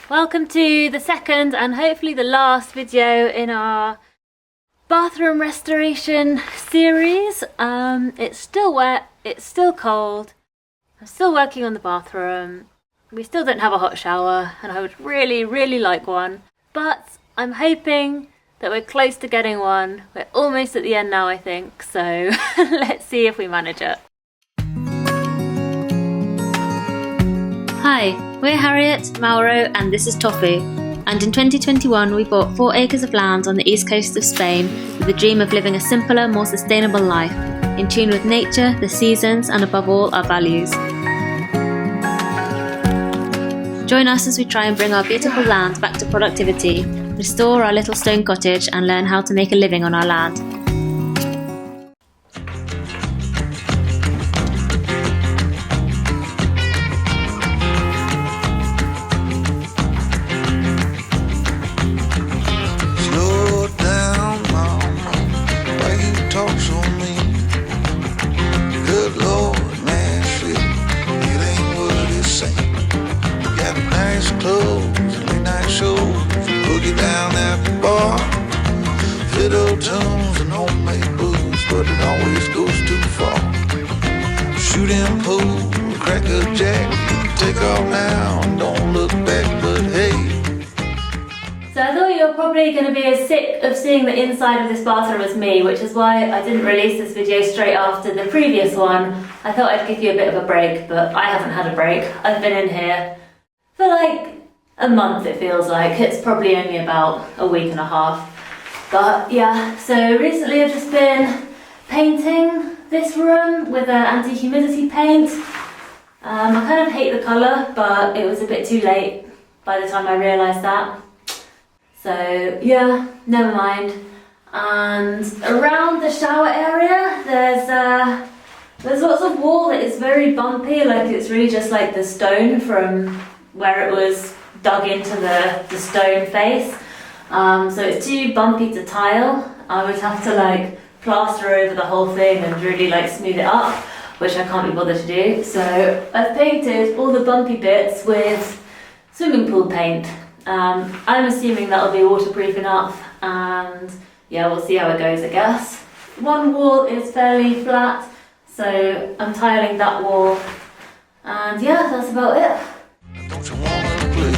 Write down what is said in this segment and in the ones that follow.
Welcome to the second and hopefully the last video in our bathroom restoration series. It's still wet, it's still cold, I'm still working on the bathroom, we still don't have a hot shower and I would really like one, but I'm hoping that we're close to getting one. We're almost at the end now, I think, so let's see if we manage it. Hi, we're Harriet, Mauro and this is Tofu, and in 2021 we bought 4 acres of land on the east coast of Spain with the dream of living a simpler, more sustainable life, in tune with nature, the seasons and above all our values. Join us as we try and bring our beautiful land back to productivity, restore our little stone cottage and learn how to make a living on our land. Tunes and homemade booze, but it always goes too far. Shooting pool, crack a jack, take off now and don't look back, but hey. So I thought you were probably going to be as sick of seeing the inside of this bathroom as me, which is why I didn't release this video straight after the previous one. I thought I'd give you a bit of a break, but I haven't had a break. I've been in here for like a month, it feels like. It's probably only about a week and a half. But yeah, so recently I've just been painting this room with an anti-humidity paint. I kind of hate the colour, but it was a bit too late by the time I realised that. So yeah, never mind. And around the shower area, there's lots of wall that is very bumpy, like it's really just like the stone from where it was dug into the stone face. So it's too bumpy to tile. I would have to like plaster over the whole thing and really like smooth it up, which I can't be bothered to do. So I've painted all the bumpy bits with swimming pool paint. I'm assuming that'll be waterproof enough, and yeah, we'll see how it goes, I guess. One wall is fairly flat, so I'm tiling that wall, and yeah, that's about it. Don't you wanna play?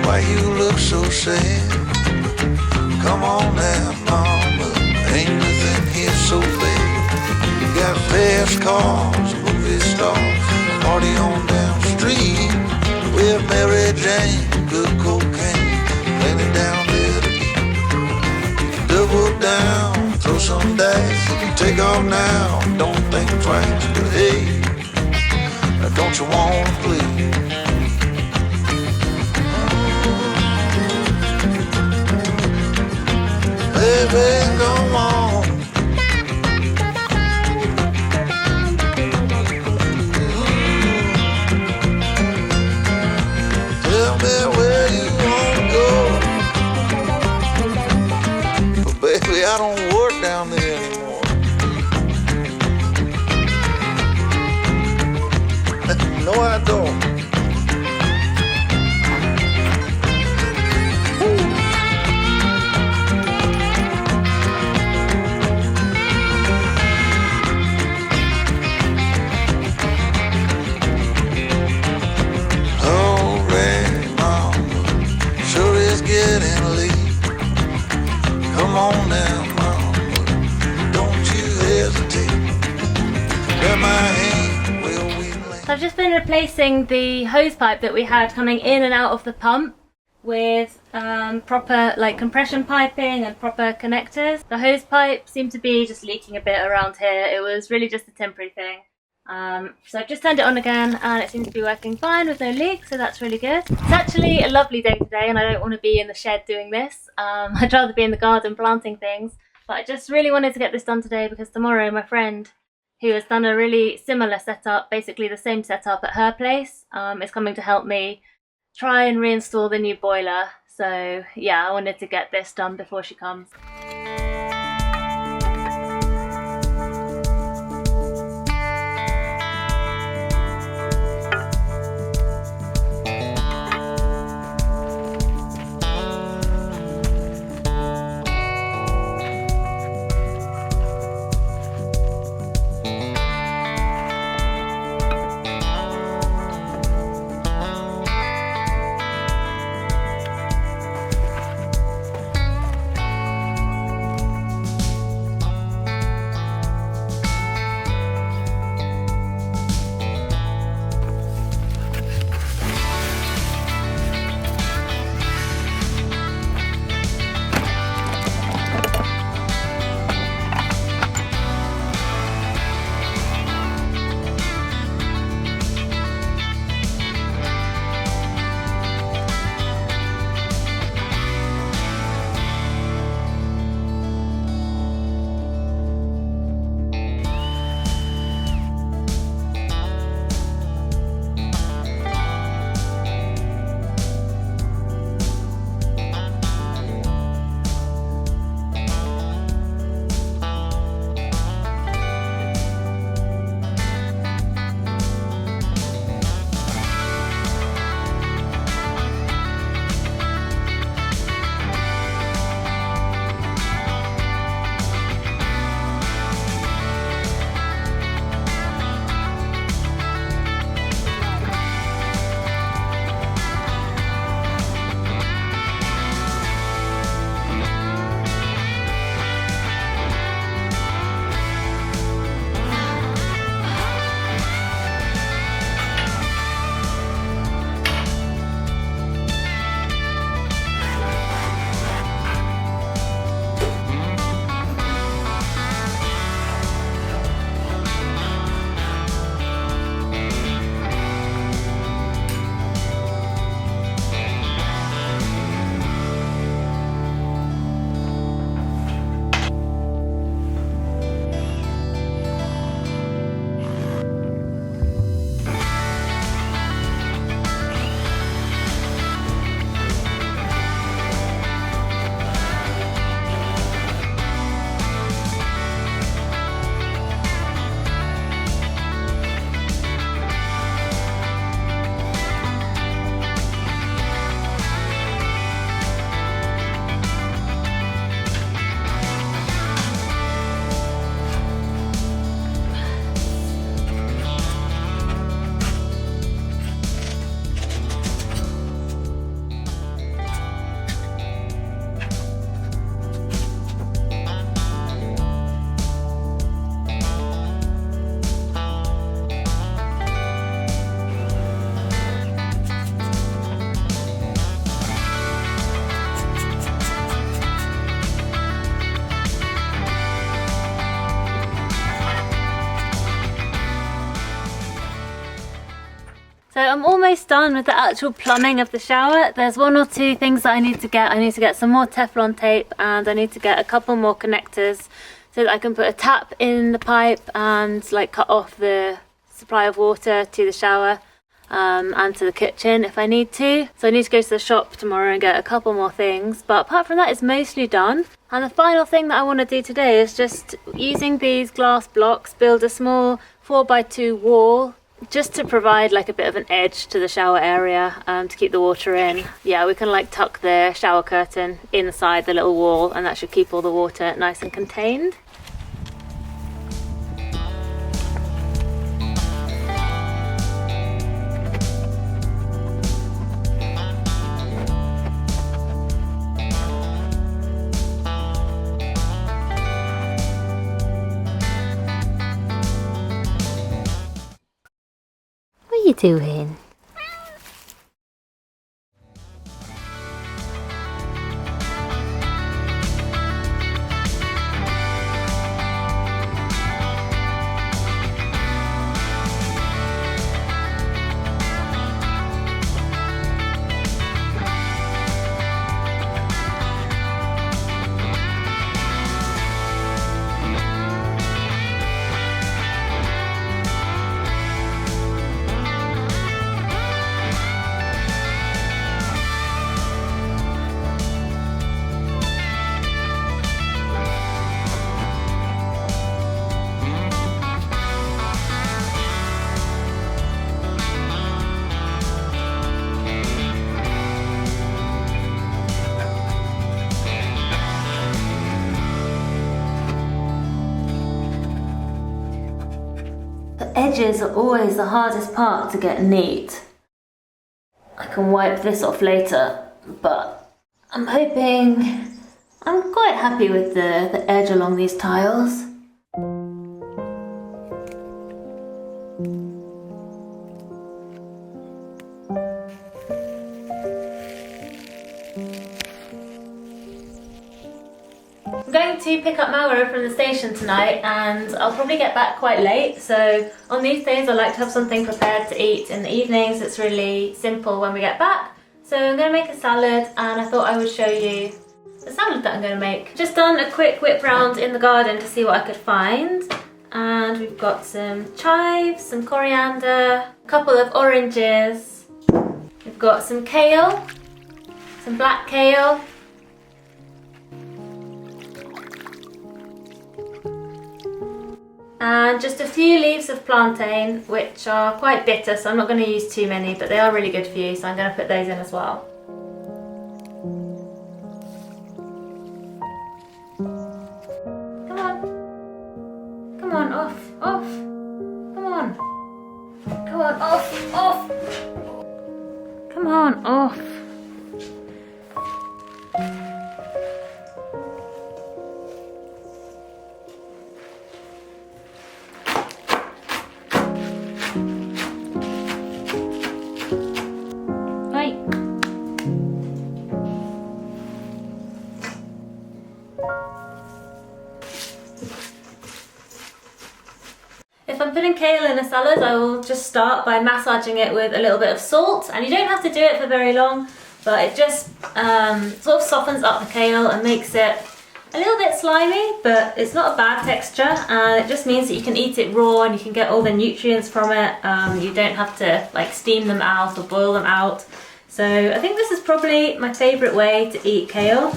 Why you look so sad? Come on now, mama, ain't nothing here so bad. You got fast cars, movie stars, party on down the street with Mary Jane, good cocaine, plenty down there to eat. You can double down, throw some dice, you can take off now, don't think twice, but hey, now don't you wanna play? Baby, come on. Tell me where you wanna go. But baby, I don't work down there anymore. No, I don't. So I've just been replacing the hose pipe that we had coming in and out of the pump with proper like compression piping and proper connectors. The hose pipe seemed to be just leaking a bit around here. It was really just a temporary thing. So I've just turned it on again and it seems to be working fine with no leaks, so that's really good. It's actually a lovely day today and I don't want to be in the shed doing this. I'd rather be in the garden planting things, but I just really wanted to get this done today because tomorrow my friend, who has done a really similar setup, basically the same setup at her place, is coming to help me try and reinstall the new boiler. So yeah, I wanted to get this done before she comes. almost done with the actual plumbing of the shower. There's one or two things that I need to get. I need to get some more Teflon tape, and I need to get a couple more connectors so that I can put a tap in the pipe and like cut off the supply of water to the shower and to the kitchen if I need to. So I need to go to the shop tomorrow and get a couple more things, but apart from that it's mostly done. And the final thing that I want to do today is just using these glass blocks, build a small 4x2 wall just to provide like a bit of an edge to the shower area to keep the water in. Yeah, we can like tuck the shower curtain inside the little wall, and that should keep all the water nice and contained. What are you doing? Edges are always the hardest part to get neat. I can wipe this off later, but I'm quite happy with the edge along these tiles. I'm going to pick up Mauro from the station tonight, and I'll probably get back quite late, so on these days I like to have something prepared to eat in the evenings. It's really simple when we get back. So I'm going to make a salad, and I thought I would show you the salad that I'm going to make. Just done a quick whip round in the garden to see what I could find, and we've got some chives, some coriander, a couple of oranges, we've got some kale, some black kale, and just a few leaves of plantain, which are quite bitter, so I'm not going to use too many, but they are really good for you, so I'm going to put those in as well. Come on. Come on, off, off. Come on. Come on, off, off. Come on, off. If I'm putting kale in a salad, I will just start by massaging it with a little bit of salt, and you don't have to do it for very long, but it just sort of softens up the kale and makes it a little bit slimy, but it's not a bad texture, and it just means that you can eat it raw and you can get all the nutrients from it. You don't have to like steam them out or boil them out. So I think this is probably my favourite way to eat kale.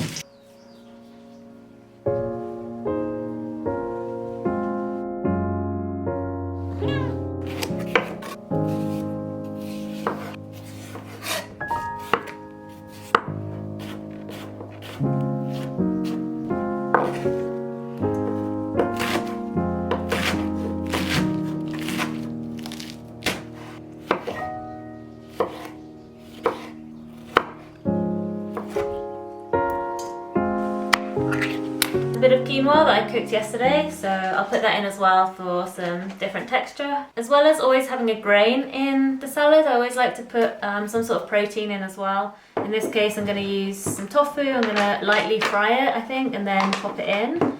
Bit of quinoa that I cooked yesterday, so I'll put that in as well for some different texture. As well as always having a grain in the salad, I always like to put some sort of protein in as well. In this case I'm going to use some tofu. I'm going to lightly fry it, I think, and then pop it in.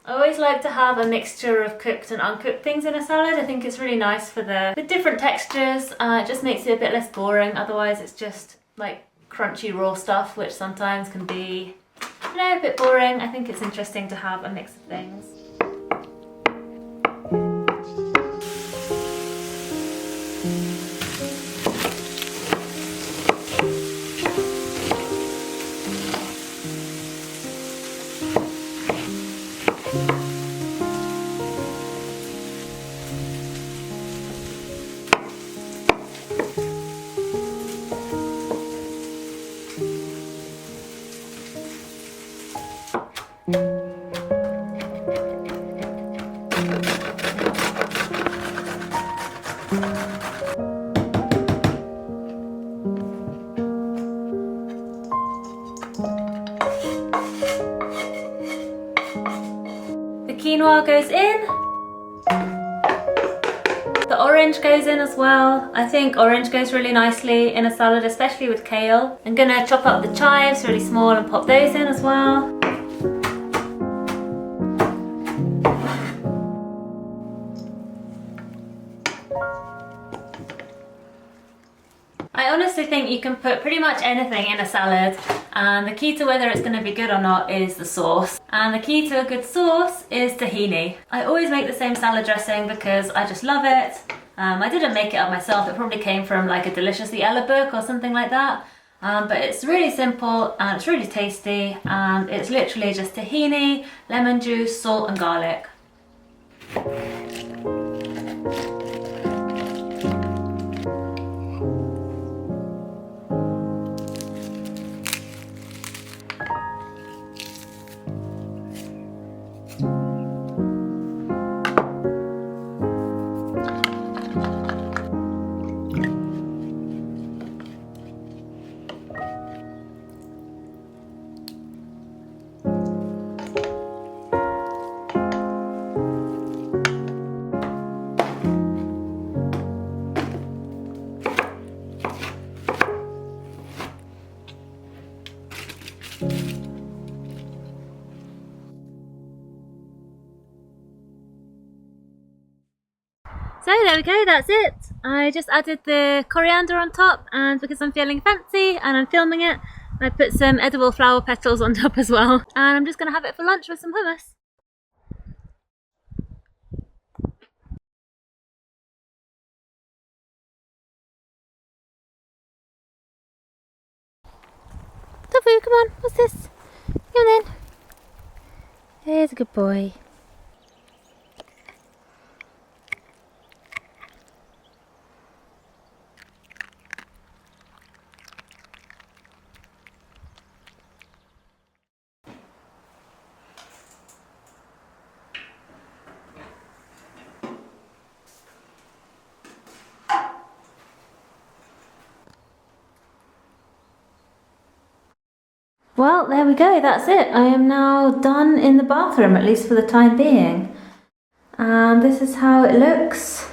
I always like to have a mixture of cooked and uncooked things in a salad. I think it's really nice for the different textures. It just makes it a bit less boring. Otherwise it's just like crunchy raw stuff, which sometimes can be, you know, a bit boring. I think it's interesting to have a mix of things. The quinoa goes in. The orange goes in as well. I think orange goes really nicely in a salad, especially with kale. I'm gonna chop up the chives really small and pop those in as well. I honestly think you can put pretty much anything in a salad, and the key to whether it's going to be good or not is the sauce. And the key to a good sauce is tahini. I always make the same salad dressing because I just love it. I didn't make it up myself, it probably came from like a Deliciously Ella book or something like that. But it's really simple and it's really tasty, and it's literally just tahini, lemon juice, salt and garlic. So there we go, that's it. I just added the coriander on top, and because I'm feeling fancy and I'm filming it, I put some edible flower petals on top as well. And I'm just going to have it for lunch with some hummus. Tofu, come on, what's this? Come on then. There's a good boy. Well, there we go, that's it. I am now done in the bathroom, at least for the time being. And this is how it looks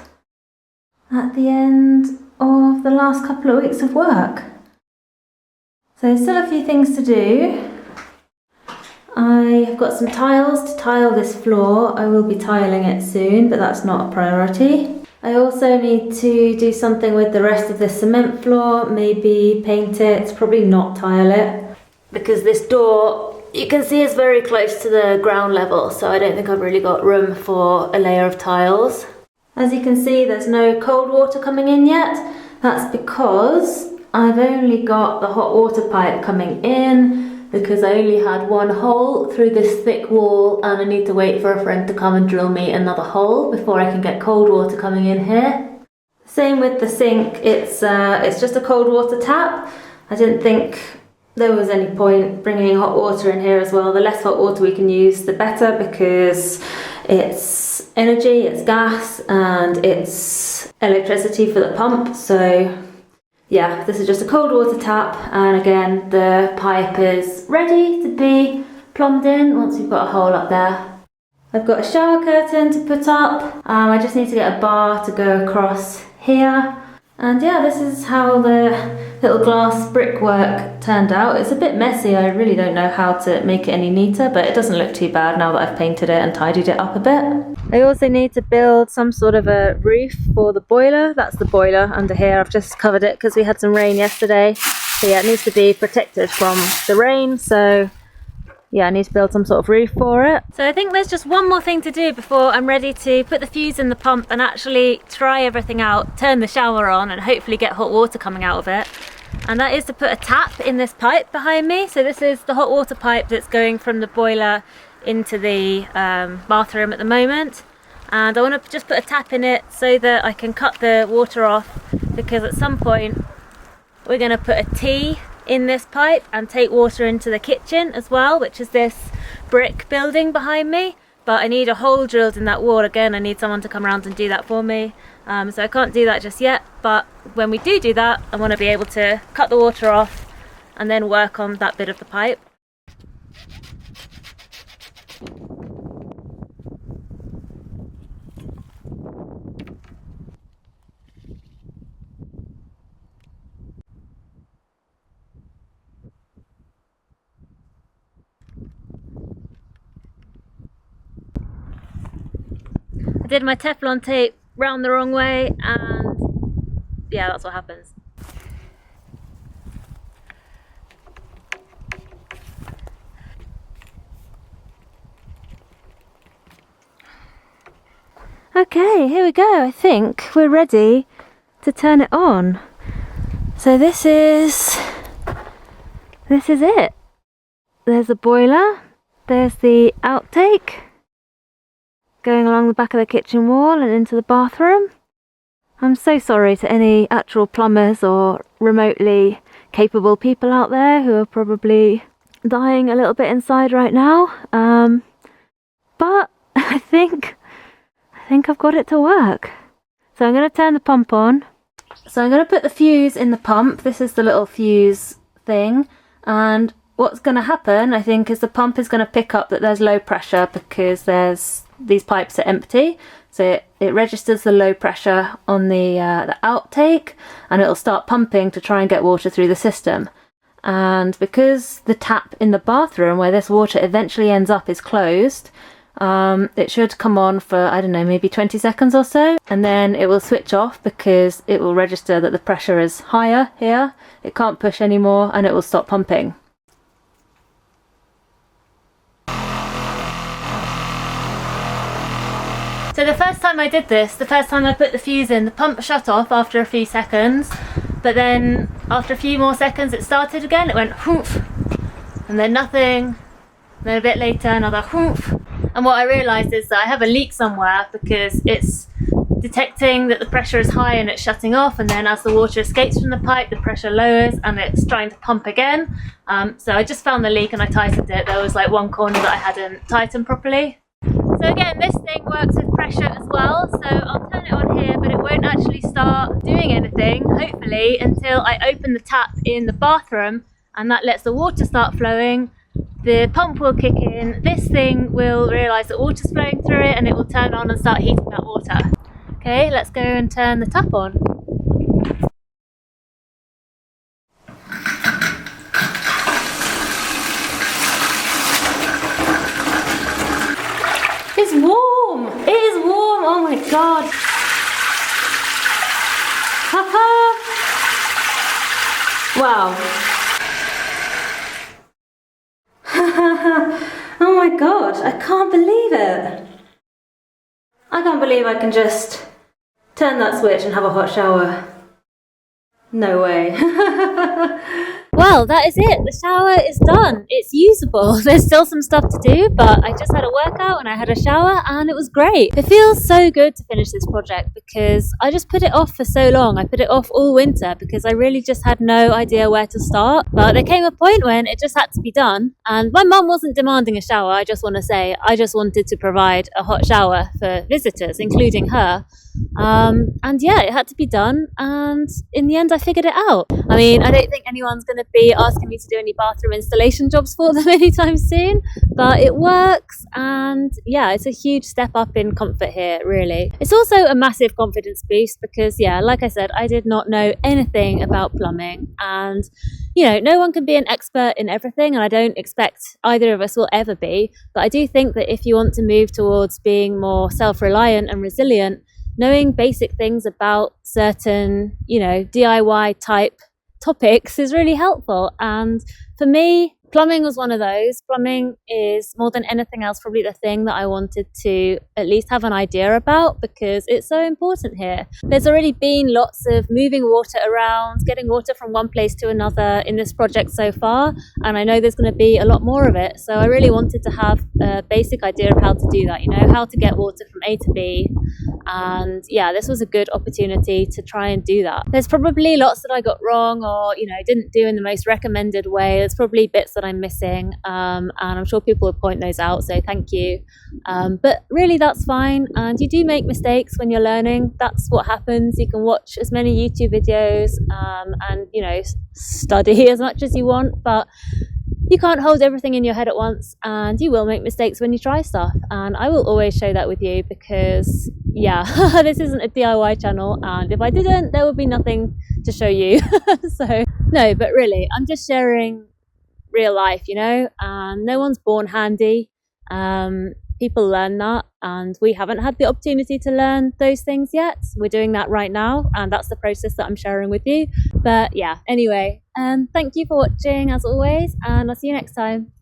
at the end of the last couple of weeks of work. So still a few things to do. I have got some tiles to tile this floor. I will be tiling it soon, but that's not a priority. I also need to do something with the rest of the cement floor, maybe paint it, probably not tile it. Because this door, you can see, is very close to the ground level, so I don't think I've really got room for a layer of tiles. As you can see, there's no cold water coming in yet. That's because I've only got the hot water pipe coming in, because I only had one hole through this thick wall, and I need to wait for a friend to come and drill me another hole before I can get cold water coming in here. Same with the sink, it's just a cold water tap. I didn't think there was any point bringing hot water in here as well. The less hot water we can use, the better, because it's energy, it's gas, and it's electricity for the pump. So yeah, this is just a cold water tap, and again, the pipe is ready to be plumbed in once we've got a hole up there. I've got a shower curtain to put up. I just need to get a bar to go across here. And yeah, this is how the little glass brickwork turned out. It's a bit messy, I really don't know how to make it any neater, but it doesn't look too bad now that I've painted it and tidied it up a bit. I also need to build some sort of a roof for the boiler. That's the boiler under here. I've just covered it because we had some rain yesterday. So yeah, it needs to be protected from the rain, so yeah, I need to build some sort of roof for it. So I think there's just one more thing to do before I'm ready to put the fuse in the pump and actually try everything out, turn the shower on and hopefully get hot water coming out of it. And that is to put a tap in this pipe behind me. So this is the hot water pipe that's going from the boiler into the bathroom at the moment. And I want to just put a tap in it so that I can cut the water off, because at some point we're going to put a T in this pipe and take water into the kitchen as well, which is this brick building behind me. But I need a hole drilled in that wall. Again, I need someone to come around and do that for me. So I can't do that just yet, but when we do that, I want to be able to cut the water off and then work on that bit of the pipe. I did my Teflon tape round the wrong way, and yeah, that's what happens. Okay, here we go. I think we're ready to turn it on. So this is it. There's the boiler, there's the outtake going along the back of the kitchen wall and into the bathroom. I'm so sorry to any actual plumbers or remotely capable people out there who are probably dying a little bit inside right now. But I think I've got it to work. So I'm going to turn the pump on. So I'm going to put the fuse in the pump. This is the little fuse thing. And what's going to happen, I think, is the pump is going to pick up that there's low pressure because these pipes are empty. So it registers the low pressure on the outtake, and it'll start pumping to try and get water through the system. And because the tap in the bathroom where this water eventually ends up is closed, it should come on for, I don't know, maybe 20 seconds or so, and then it will switch off because it will register that the pressure is higher here. It can't push anymore, and it will stop pumping. So the first time I did this, the first time I put the fuse in, the pump shut off after a few seconds, but then after a few more seconds it started again. It went whoomph, and then nothing, and then a bit later another whoomph. And what I realised is that I have a leak somewhere because it's detecting that the pressure is high and it's shutting off, and then as the water escapes from the pipe the pressure lowers and it's trying to pump again. So I just found the leak and I tightened it. There was like one corner that I hadn't tightened properly. So again, this thing works with pressure as well, so I'll turn it on here, but it won't actually start doing anything, hopefully, until I open the tap in the bathroom, and that lets the water start flowing. The pump will kick in, this thing will realise that water's flowing through it, and it will turn on and start heating that water. Okay, let's go and turn the tap on. It's warm! It is warm! Oh my god! Haha! Wow! Oh my god, I can't believe it! I can't believe I can just turn that switch and have a hot shower. No way. Well, that is it. The shower is done. It's usable. There's still some stuff to do, but I just had a workout and I had a shower and it was great. It feels so good to finish this project because I just put it off for so long. I put it off all winter because I really just had no idea where to start. But there came a point when it just had to be done. And my mum wasn't demanding a shower, I just want to say. I just wanted to provide a hot shower for visitors, including her. And yeah, it had to be done, and in the end I figured it out. I mean, I don't think anyone's going to be asking me to do any bathroom installation jobs for them anytime soon, but it works, and yeah, it's a huge step up in comfort here, really. It's also a massive confidence boost because, yeah, like I said, I did not know anything about plumbing, and you know, no one can be an expert in everything, and I don't expect either of us will ever be, but I do think that if you want to move towards being more self-reliant and resilient, knowing basic things about certain, you know, DIY type topics is really helpful. And for me, plumbing was one of those. Plumbing is, more than anything else, probably the thing that I wanted to at least have an idea about because it's so important here. There's already been lots of moving water around, getting water from one place to another in this project so far, and I know there's going to be a lot more of it. So I really wanted to have a basic idea of how to do that, you know, how to get water from A to B. And yeah, this was a good opportunity to try and do that. There's probably lots that I got wrong or, you know, didn't do in the most recommended way. There's probably bits that I'm missing, and I'm sure people will point those out, so thank you. But really, that's fine, and you do make mistakes when you're learning. That's what happens. You can watch as many YouTube videos and, you know, study as much as you want, but you can't hold everything in your head at once, and you will make mistakes when you try stuff, and I will always show that with you because, yeah, this isn't a DIY channel, and if I didn't, there would be nothing to show you. So no, but really, I'm just sharing real life, you know, and no one's born handy. People learn that, and we haven't had the opportunity to learn those things yet. We're doing that right now, and that's the process that I'm sharing with you. But yeah, anyway, thank you for watching as always, and I'll see you next time.